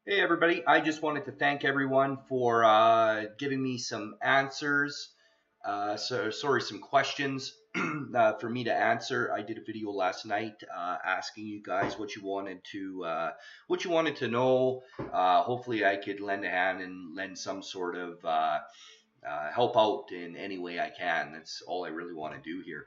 Hey everybody, I just wanted to thank everyone for giving me some answers. Some questions for me to answer. I did a video last night asking you guys what you wanted to know. Hopefully, I could lend a hand and lend some sort of help out in any way I can. That's all I really want to do here.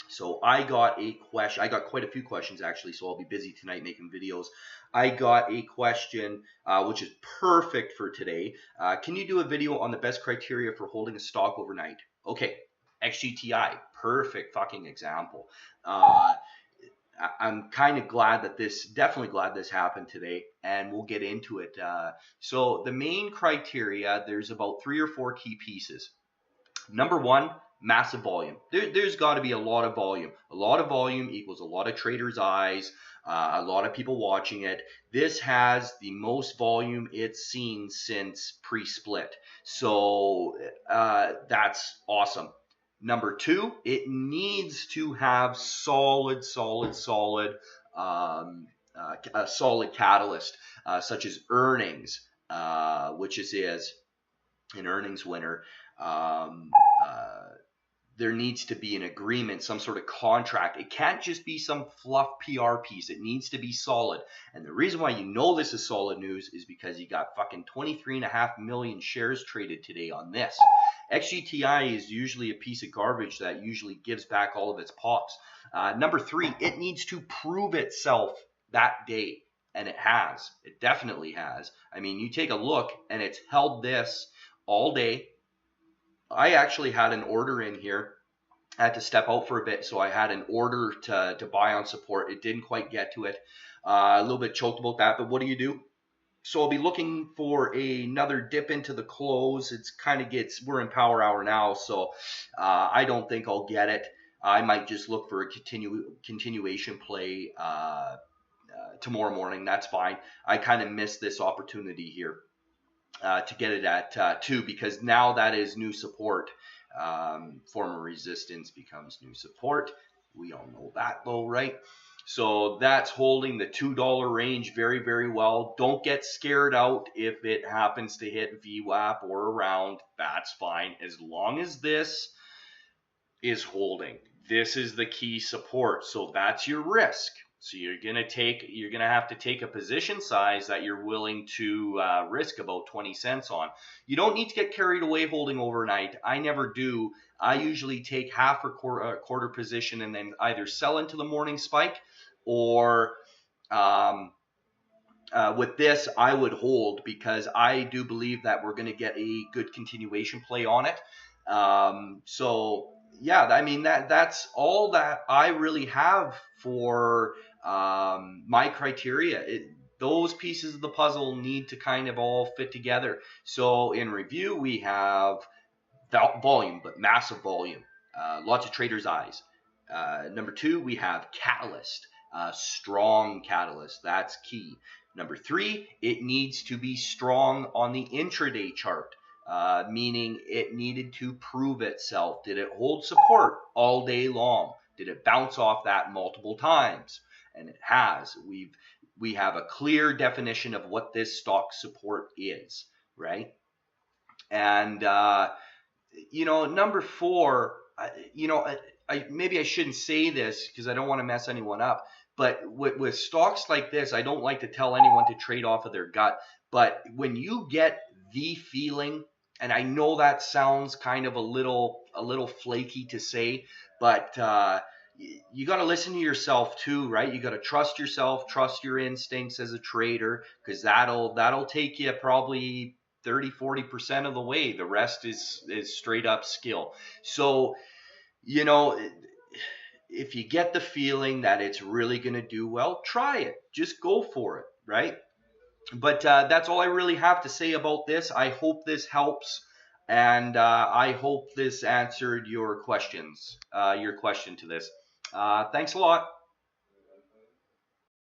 So I got a question. I got quite a few questions actually, so I'll be busy tonight making videos. I got a question which is perfect for today. Can you do a video on the best criteria for holding a stock overnight? Okay, XGTI, perfect fucking example. I'm kind of glad that definitely glad this happened today, and we'll get into it. So the main criteria, there's about 3 or 4 key pieces. Number one, massive volume. There's got to be a lot of volume. A lot of volume equals a lot of traders' eyes, a lot of people watching it. This has the most volume it's seen since pre-split. So that's awesome. Number two, it needs to have a solid catalyst, such as earnings, which is an earnings winner. Um, uh, there needs to be an agreement, some sort of contract. It can't just be some fluff PR piece. It needs to be solid. And the reason why you know this is solid news is because you got fucking 23.5 million shares traded today on this. XGTI is usually a piece of garbage that usually gives back all of its pops. Number three, it needs to prove itself that day. And it has. It definitely has. I mean, you take a look and it's held this all day. I actually had an order in here. I had to step out for a bit, so I had an order to buy on support. It didn't quite get to it. A little bit choked about that, but what do? So I'll be looking for another dip into the close. It's kind of we're in power hour now, so I don't think I'll get it. I might just look for a continuation play tomorrow morning. That's fine. I kind of missed this opportunity here to get it at 2 because now that is new support. Former resistance becomes new support. We all know that though, right? So that's holding the $2 range very, very well. Don't get scared out if it happens to hit VWAP or around. That's fine. As long as this is holding. This is the key support. So that's your risk. So you're gonna have to take a position size that you're willing to risk about 20 cents on. You don't need to get carried away holding overnight. I never do. I usually take half or quarter position and then either sell into the morning spike, or with this I would hold because I do believe that we're going to get a good continuation play on it. So yeah, I mean that's all that I really have for my criteria. Those pieces of the puzzle need to kind of all fit together. So in review, we have volume, but massive volume, lots of traders' eyes. Number two, we have catalyst, strong catalyst. That's key. Number three, it needs to be strong on the intraday chart, meaning it needed to prove itself. Did it hold support all day long? Did it bounce off that multiple times? And it has. We have a clear definition of what this stock support is, right? And number four, maybe I shouldn't say this because I don't want to mess anyone up. But with stocks like this, I don't like to tell anyone to trade off of their gut. But when you get the feeling, and I know that sounds kind of a little flaky to say, but you got to listen to yourself too, right? You got to trust yourself, trust your instincts as a trader, because that'll take you probably 30-40% of the way. The rest is straight up skill. So if you get the feeling that it's really going to do well, try it. Just go for it, right? But that's all I really have to say about this. I hope this helps, and I hope this answered your question to this. Thanks a lot.